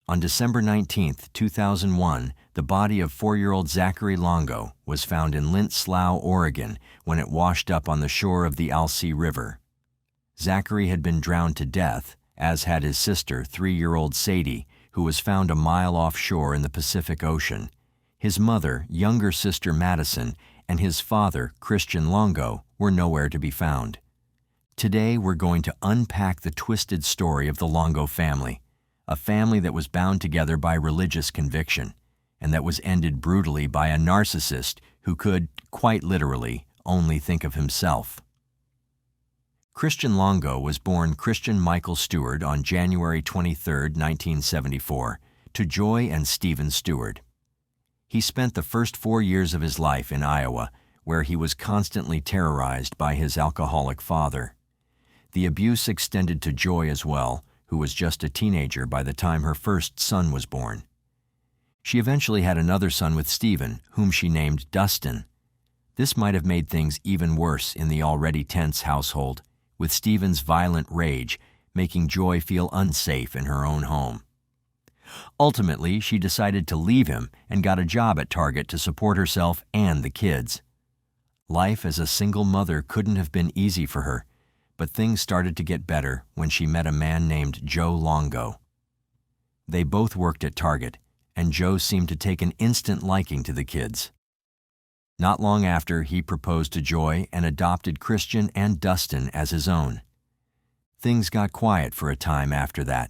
On December 19, 2001, the body of 4-year-old Zachary Longo was found in Lint Slough, Oregon, when it washed up on the shore of the Alsea River. Zachary had been drowned to death, as had his sister, 3-year-old Sadie, who was found a mile offshore in the Pacific Ocean. His mother, younger sister Madison, and his father, Christian Longo, were nowhere to be found. Today, we're going to unpack the twisted story of the Longo family, a family that was bound together by religious conviction, and that was ended brutally by a narcissist who could, quite literally, only think of himself. Christian Longo was born Christian Michael Stewart on January 23, 1974, to Joy and Stephen Stewart. He spent the first 4 years of his life in Iowa, where he was constantly terrorized by his alcoholic father. The abuse extended to Joy as well, who was just a teenager by the time her first son was born. She eventually had another son with Stephen, whom she named Dustin. This might have made things even worse in the already tense household, with Stephen's violent rage making Joy feel unsafe in her own home. Ultimately, she decided to leave him and got a job at Target to support herself and the kids. Life as a single mother couldn't have been easy for her, but things started to get better when she met a man named Joe Longo. They both worked at Target, and Joe seemed to take an instant liking to the kids. Not long after, he proposed to Joy and adopted Christian and Dustin as his own. Things got quiet for a time after that.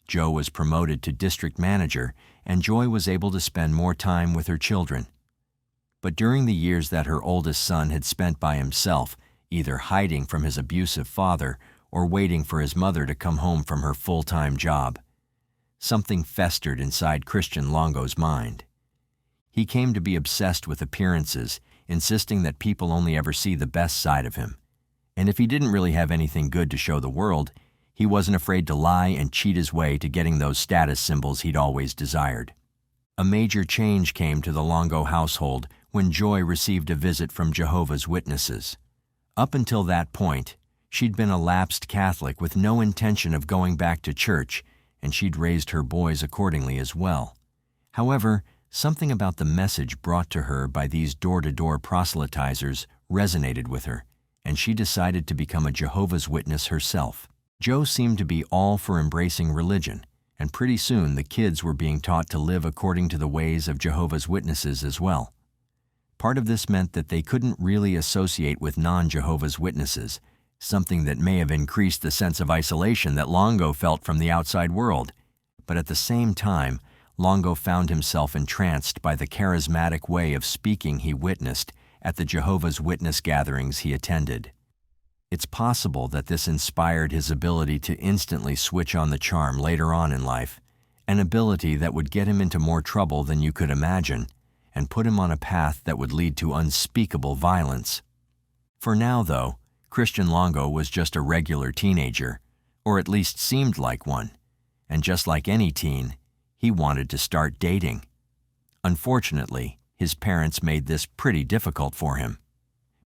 Joe was promoted to district manager, and Joy was able to spend more time with her children. But during the years that her oldest son had spent by himself, either hiding from his abusive father or waiting for his mother to come home from her full-time job, something festered inside Christian Longo's mind. He came to be obsessed with appearances, insisting that people only ever see the best side of him. And if he didn't really have anything good to show the world, he wasn't afraid to lie and cheat his way to getting those status symbols he'd always desired. A major change came to the Longo household when Joy received a visit from Jehovah's Witnesses. Up until that point, she'd been a lapsed Catholic with no intention of going back to church, and she'd raised her boys accordingly as well. However, something about the message brought to her by these door-to-door proselytizers resonated with her, and she decided to become a Jehovah's Witness herself. Joe seemed to be all for embracing religion, and pretty soon the kids were being taught to live according to the ways of Jehovah's Witnesses as well. Part of this meant that they couldn't really associate with non-Jehovah's Witnesses, something that may have increased the sense of isolation that Longo felt from the outside world. But at the same time, Longo found himself entranced by the charismatic way of speaking he witnessed at the Jehovah's Witness gatherings he attended. It's possible that this inspired his ability to instantly switch on the charm later on in life, an ability that would get him into more trouble than you could imagine, and put him on a path that would lead to unspeakable violence. For now, though, Christian Longo was just a regular teenager, or at least seemed like one, and just like any teen, he wanted to start dating. Unfortunately, his parents made this pretty difficult for him.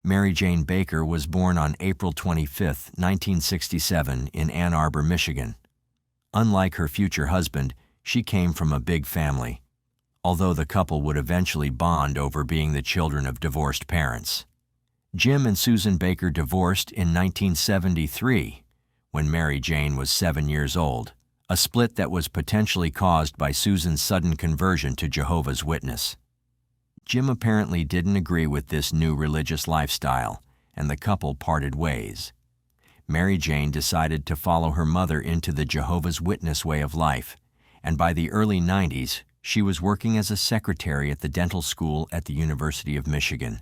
Mary Jane Baker was born on April 25, 1967, in Ann Arbor, Michigan. Unlike her future husband, she came from a big family, although the couple would eventually bond over being the children of divorced parents. Jim and Susan Baker divorced in 1973, when Mary Jane was 7 years old, a split that was potentially caused by Susan's sudden conversion to Jehovah's Witness. Jim apparently didn't agree with this new religious lifestyle, and the couple parted ways. Mary Jane decided to follow her mother into the Jehovah's Witness way of life, and by the early 90s, she was working as a secretary at the dental school at the University of Michigan.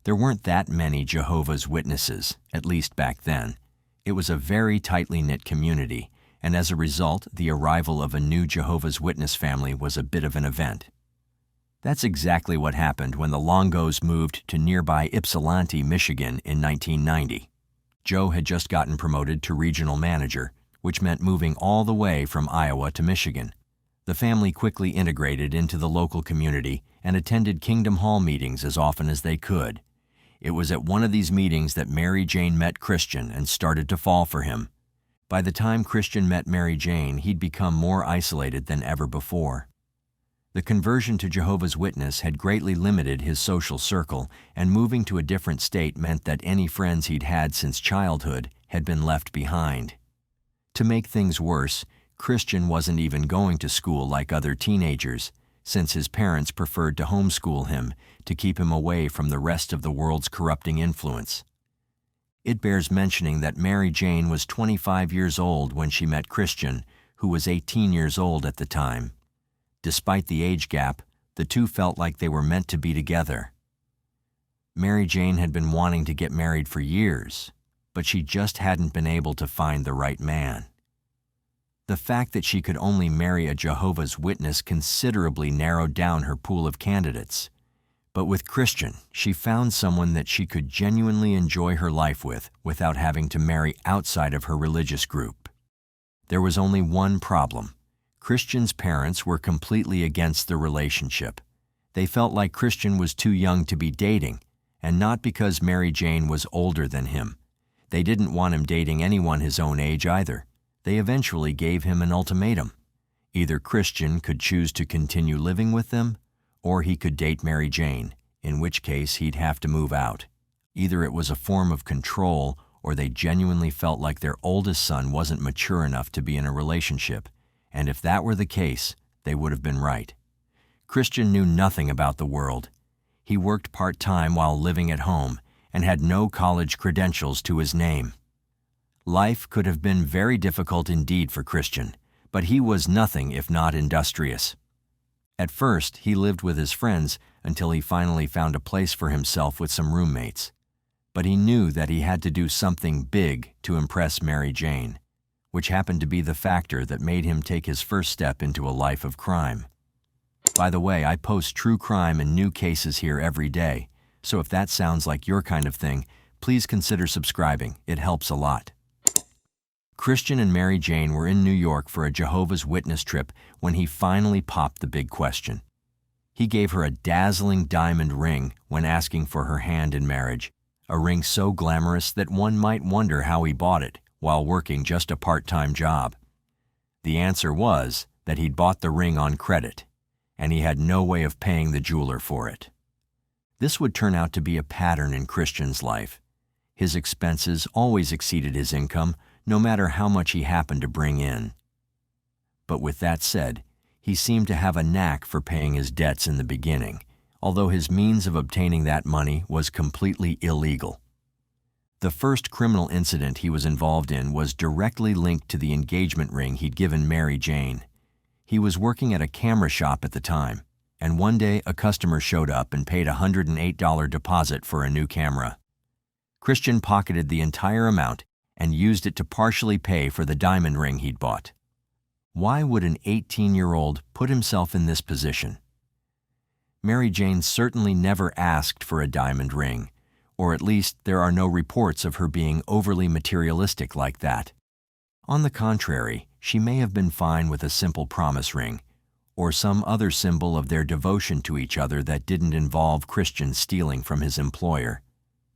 There weren't that many Jehovah's Witnesses, at least back then. It was a very tightly knit community, and as a result, the arrival of a new Jehovah's Witness family was a bit of an event. That's exactly what happened when the Longos moved to nearby Ypsilanti, Michigan in 1990. Joe had just gotten promoted to regional manager, which meant moving all the way from Iowa to Michigan. The family quickly integrated into the local community and attended Kingdom Hall meetings as often as they could. It was at one of these meetings that Mary Jane met Christian and started to fall for him. By the time Christian met Mary Jane, he'd become more isolated than ever before. The conversion to Jehovah's Witness had greatly limited his social circle, and moving to a different state meant that any friends he'd had since childhood had been left behind. To make things worse, Christian wasn't even going to school like other teenagers, since his parents preferred to homeschool him to keep him away from the rest of the world's corrupting influence. It bears mentioning that Mary Jane was 25 years old when she met Christian, who was 18 years old at the time. Despite the age gap, the two felt like they were meant to be together. Mary Jane had been wanting to get married for years, but she just hadn't been able to find the right man. The fact that she could only marry a Jehovah's Witness considerably narrowed down her pool of candidates. But with Christian, she found someone that she could genuinely enjoy her life with without having to marry outside of her religious group. There was only one problem. Christian's parents were completely against the relationship. They felt like Christian was too young to be dating, and not because Mary Jane was older than him. They didn't want him dating anyone his own age either. They eventually gave him an ultimatum. Either Christian could choose to continue living with them, or he could date Mary Jane, in which case he'd have to move out. Either it was a form of control, or they genuinely felt like their oldest son wasn't mature enough to be in a relationship, and if that were the case, they would have been right. Christian knew nothing about the world. He worked part-time while living at home and had no college credentials to his name. Life could have been very difficult indeed for Christian, but he was nothing if not industrious. At first, he lived with his friends until he finally found a place for himself with some roommates. But he knew that he had to do something big to impress Mary Jane, which happened to be the factor that made him take his first step into a life of crime. By the way, I post true crime and new cases here every day, so if that sounds like your kind of thing, please consider subscribing. It helps a lot. Christian and Mary Jane were in New York for a Jehovah's Witness trip when he finally popped the big question. He gave her a dazzling diamond ring when asking for her hand in marriage, a ring so glamorous that one might wonder how he bought it while working just a part-time job. The answer was that he'd bought the ring on credit, and he had no way of paying the jeweler for it. This would turn out to be a pattern in Christian's life. His expenses always exceeded his income, no matter how much he happened to bring in. But with that said, he seemed to have a knack for paying his debts in the beginning, although his means of obtaining that money was completely illegal. The first criminal incident he was involved in was directly linked to the engagement ring he'd given Mary Jane. He was working at a camera shop at the time, and one day a customer showed up and paid a $108 deposit for a new camera. Christian pocketed the entire amount and used it to partially pay for the diamond ring he'd bought. Why would an 18-year-old put himself in this position? Mary Jane certainly never asked for a diamond ring, or at least there are no reports of her being overly materialistic like that. On the contrary, she may have been fine with a simple promise ring, or some other symbol of their devotion to each other that didn't involve Christian stealing from his employer.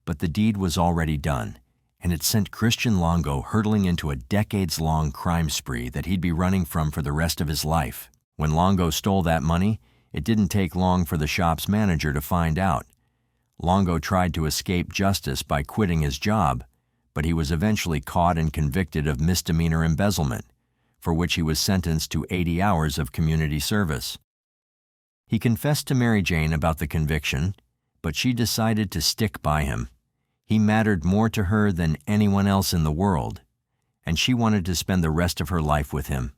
But the deed was already done, and it sent Christian Longo hurtling into a decades-long crime spree that he'd be running from for the rest of his life. When Longo stole that money, it didn't take long for the shop's manager to find out. Longo tried to escape justice by quitting his job, but he was eventually caught and convicted of misdemeanor embezzlement, for which he was sentenced to 80 hours of community service. He confessed to Mary Jane about the conviction, but she decided to stick by him. He mattered more to her than anyone else in the world, and she wanted to spend the rest of her life with him.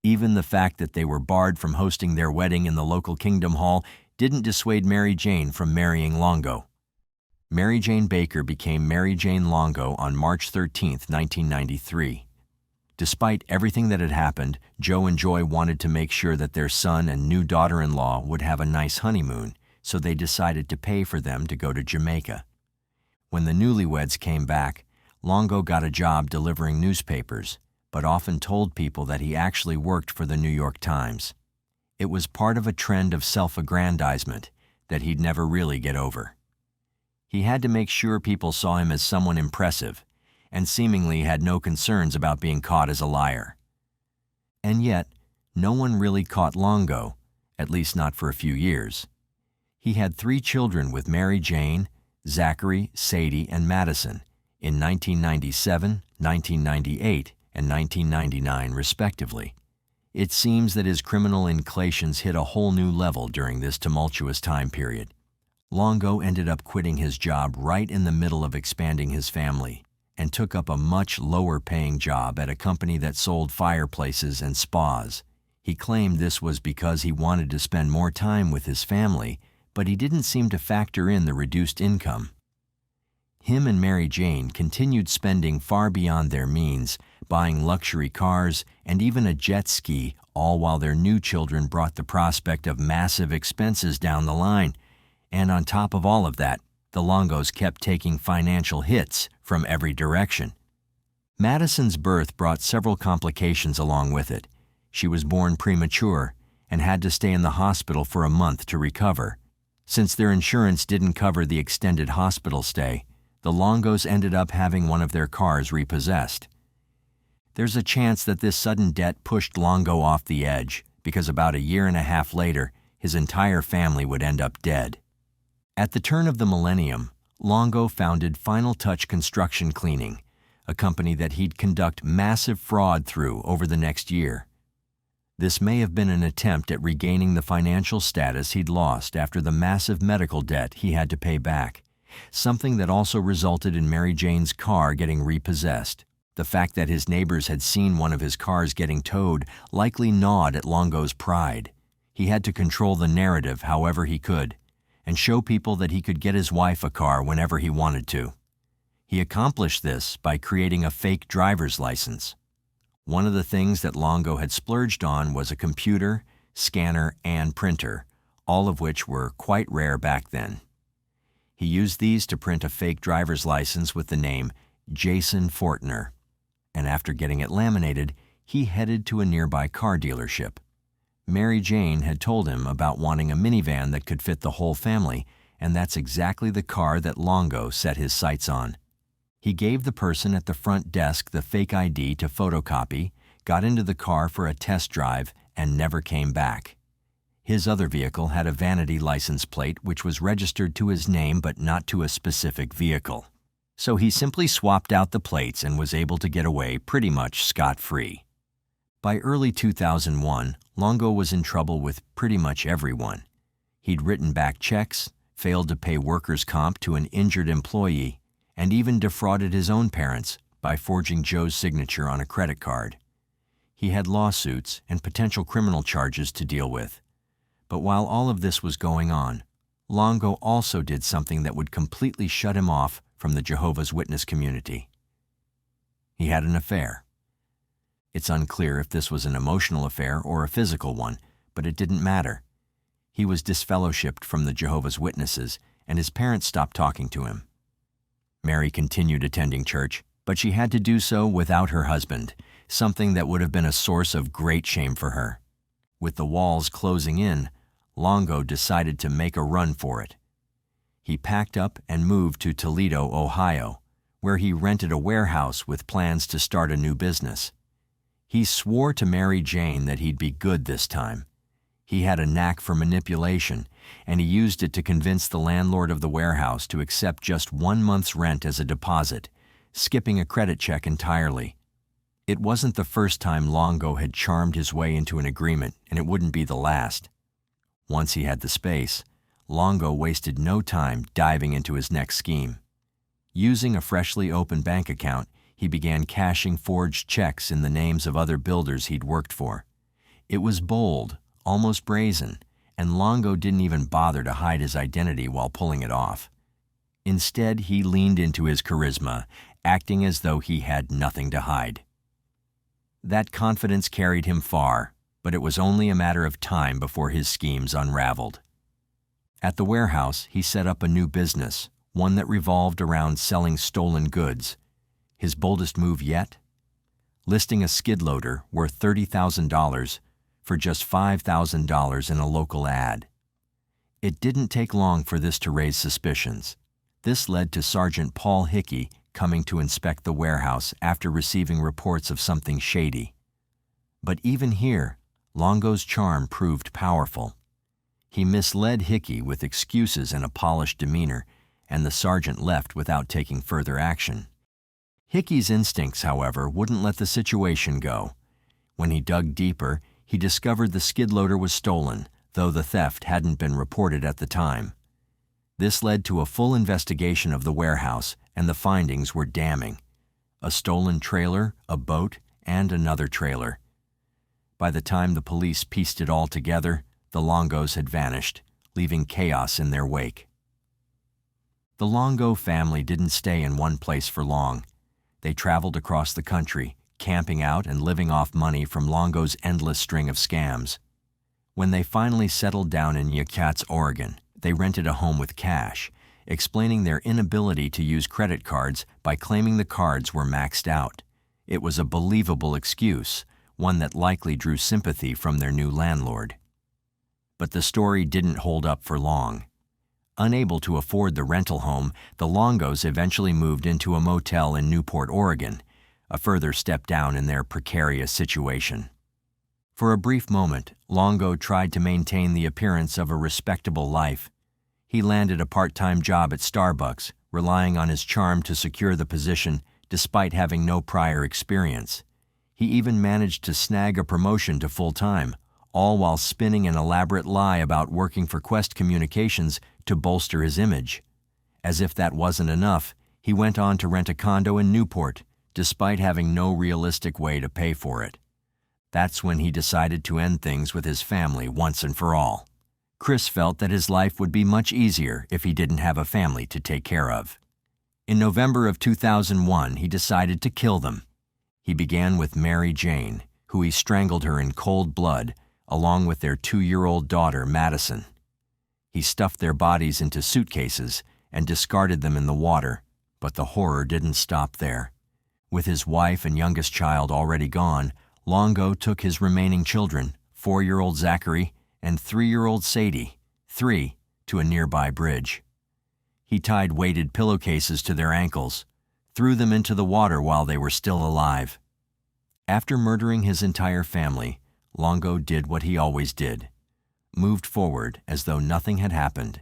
Even the fact that they were barred from hosting their wedding in the local Kingdom Hall didn't dissuade Mary Jane from marrying Longo. Mary Jane Baker became Mary Jane Longo on March 13, 1993. Despite everything that had happened, Joe and Joy wanted to make sure that their son and new daughter-in-law would have a nice honeymoon, so they decided to pay for them to go to Jamaica. When the newlyweds came back, Longo got a job delivering newspapers, but often told people that he actually worked for the New York Times. It was part of a trend of self-aggrandizement that he'd never really get over. He had to make sure people saw him as someone impressive, and seemingly had no concerns about being caught as a liar. And yet, no one really caught Longo, at least not for a few years. He had 3 children with Mary Jane, Zachary, Sadie, and Madison in 1997, 1998, and 1999, respectively. It seems that his criminal inclinations hit a whole new level during this tumultuous time period. Longo ended up quitting his job right in the middle of expanding his family and took up a much lower-paying job at a company that sold fireplaces and spas. He claimed this was because he wanted to spend more time with his family, but he didn't seem to factor in the reduced income. Him and Mary Jane continued spending far beyond their means, buying luxury cars and even a jet ski, all while their new children brought the prospect of massive expenses down the line. And on top of all of that, the Longos kept taking financial hits from every direction. Madison's birth brought several complications along with it. She was born premature and had to stay in the hospital for a month to recover. Since their insurance didn't cover the extended hospital stay, the Longos ended up having one of their cars repossessed. There's a chance that this sudden debt pushed Longo off the edge, because about a year and a half later, his entire family would end up dead. At the turn of the millennium, Longo founded Final Touch Construction Cleaning, a company that he'd conduct massive fraud through over the next year. This may have been an attempt at regaining the financial status he'd lost after the massive medical debt he had to pay back, something that also resulted in Mary Jane's car getting repossessed. The fact that his neighbors had seen one of his cars getting towed likely gnawed at Longo's pride. He had to control the narrative however he could, and show people that he could get his wife a car whenever he wanted to. He accomplished this by creating a fake driver's license. One of the things that Longo had splurged on was a computer, scanner, and printer, all of which were quite rare back then. He used these to print a fake driver's license with the name Jason Fortner, and after getting it laminated, he headed to a nearby car dealership. Mary Jane had told him about wanting a minivan that could fit the whole family, and that's exactly the car that Longo set his sights on. He gave the person at the front desk the fake ID to photocopy, got into the car for a test drive, and never came back. His other vehicle had a vanity license plate which was registered to his name but not to a specific vehicle. So he simply swapped out the plates and was able to get away pretty much scot-free. By early 2001, Longo was in trouble with pretty much everyone. He'd written back checks, failed to pay workers' comp to an injured employee, and even defrauded his own parents by forging Joe's signature on a credit card. He had lawsuits and potential criminal charges to deal with. But while all of this was going on, Longo also did something that would completely shut him off from the Jehovah's Witness community. He had an affair. It's unclear if this was an emotional affair or a physical one, but it didn't matter. He was disfellowshipped from the Jehovah's Witnesses, and his parents stopped talking to him. Mary continued attending church, but she had to do so without her husband, something that would have been a source of great shame for her. With the walls closing in, Longo decided to make a run for it. He packed up and moved to Toledo, Ohio, where he rented a warehouse with plans to start a new business. He swore to Mary Jane that he'd be good this time. He had a knack for manipulation, and he used it to convince the landlord of the warehouse to accept just 1 month's rent as a deposit, skipping a credit check entirely. It wasn't the first time Longo had charmed his way into an agreement, and it wouldn't be the last. Once he had the space, Longo wasted no time diving into his next scheme. Using a freshly opened bank account, he began cashing forged checks in the names of other builders he'd worked for. It was bold, almost brazen, and Longo didn't even bother to hide his identity while pulling it off. Instead, he leaned into his charisma, acting as though he had nothing to hide. That confidence carried him far, but it was only a matter of time before his schemes unraveled. At the warehouse, he set up a new business, one that revolved around selling stolen goods. His boldest move yet? Listing a skid loader worth $30,000 for just $5,000 in a local ad. It didn't take long for this to raise suspicions. This led to Sergeant Paul Hickey coming to inspect the warehouse after receiving reports of something shady. But even here, Longo's charm proved powerful. He misled Hickey with excuses and a polished demeanor, and the sergeant left without taking further action. Hickey's instincts, however, wouldn't let the situation go. When he dug deeper, he discovered the skid loader was stolen, though the theft hadn't been reported at the time. This led to a full investigation of the warehouse, and the findings were damning. A stolen trailer, a boat, and another trailer. By the time the police pieced it all together, the Longos had vanished, leaving chaos in their wake. The Longo family didn't stay in one place for long. They traveled across the country, camping out and living off money from Longo's endless string of scams. When they finally settled down in Yakuts, Oregon, they rented a home with cash, explaining their inability to use credit cards by claiming the cards were maxed out. It was a believable excuse, one that likely drew sympathy from their new landlord. But the story didn't hold up for long. Unable to afford the rental home, the Longos eventually moved into a motel in Newport, Oregon, a further step down in their precarious situation. For a brief moment, Longo tried to maintain the appearance of a respectable life. He landed a part-time job at Starbucks, relying on his charm to secure the position despite having no prior experience. He even managed to snag a promotion to full-time, all while spinning an elaborate lie about working for Quest Communications to bolster his image. As if that wasn't enough, he went on to rent a condo in Newport, despite having no realistic way to pay for it. That's when he decided to end things with his family once and for all. Chris felt that his life would be much easier if he didn't have a family to take care of. In November of 2001, he decided to kill them. He began with Mary Jane, who he strangled her in cold blood, along with their 2-year-old daughter, Madison. He stuffed their bodies into suitcases and discarded them in the water, but the horror didn't stop there. With his wife and youngest child already gone, Longo took his remaining children, 4-year-old Zachary and 3-year-old Sadie, 3, to a nearby bridge. He tied weighted pillowcases to their ankles, threw them into the water while they were still alive. After murdering his entire family, Longo did what he always did, moved forward as though nothing had happened.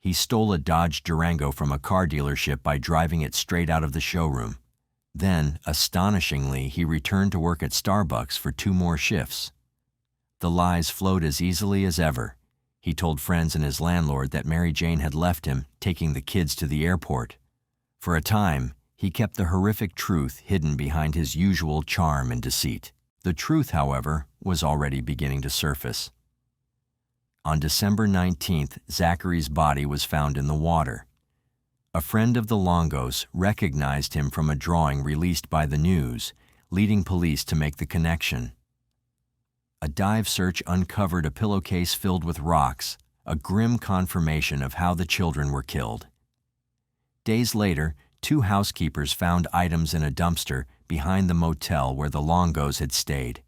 He stole a Dodge Durango from a car dealership by driving it straight out of the showroom. Then, astonishingly, he returned to work at Starbucks for 2 more shifts. The lies flowed as easily as ever. He told friends and his landlord that Mary Jane had left him, taking the kids to the airport. For a time, he kept the horrific truth hidden behind his usual charm and deceit. The truth, however, was already beginning to surface. On December 19th, Zachary's body was found in the water. A friend of the Longos recognized him from a drawing released by the news, leading police to make the connection. A dive search uncovered a pillowcase filled with rocks, a grim confirmation of how the children were killed. Days later, 2 housekeepers found items in a dumpster behind the motel where the Longos had stayed.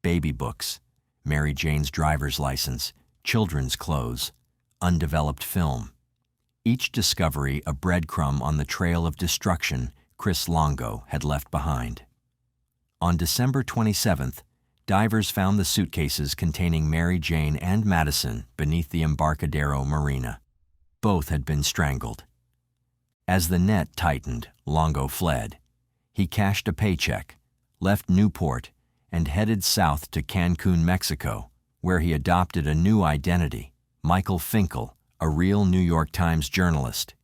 Baby books, Mary Jane's driver's license, children's clothes, undeveloped film. Each discovery a breadcrumb on the trail of destruction Chris Longo had left behind. On December 27th, divers found the suitcases containing Mary Jane and Madison beneath the Embarcadero Marina. Both had been strangled. As the net tightened, Longo fled. He cashed a paycheck, left Newport, and headed south to Cancun, Mexico, where he adopted a new identity, Michael Finkel, a real New York Times journalist.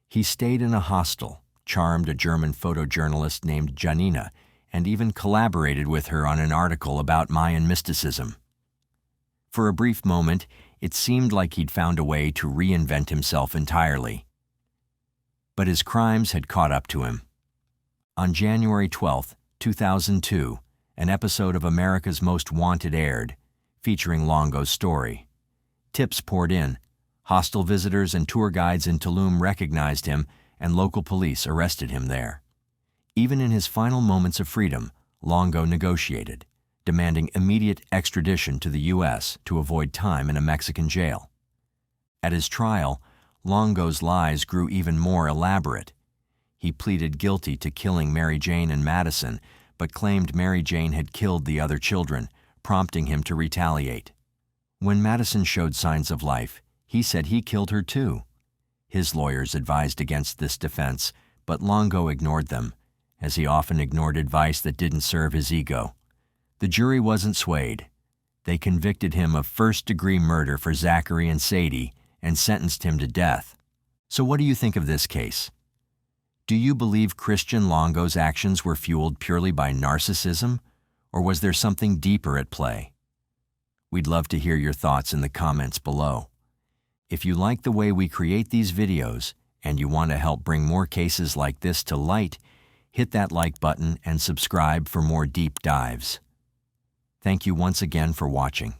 He stayed in a hostel, charmed a German photojournalist named Janina, and even collaborated with her on an article about Mayan mysticism. For a brief moment, it seemed like he'd found a way to reinvent himself entirely. But his crimes had caught up to him. On January 12, 2002, an episode of America's Most Wanted aired, featuring Longo's story. Tips poured in. Hostel visitors and tour guides in Tulum recognized him, and local police arrested him there. Even in his final moments of freedom, Longo negotiated, demanding immediate extradition to the U.S. to avoid time in a Mexican jail. At his trial, Longo's lies grew even more elaborate. He pleaded guilty to killing Mary Jane and Madison, but claimed Mary Jane had killed the other children, prompting him to retaliate. When Madison showed signs of life, he said he killed her too. His lawyers advised against this defense, but Longo ignored them, as he often ignored advice that didn't serve his ego. The jury wasn't swayed. They convicted him of first-degree murder for Zachary and Sadie and sentenced him to death. So what do you think of this case? Do you believe Christian Longo's actions were fueled purely by narcissism, or was there something deeper at play? We'd love to hear your thoughts in the comments below. If you like the way we create these videos and you want to help bring more cases like this to light, hit that like button and subscribe for more deep dives. Thank you once again for watching.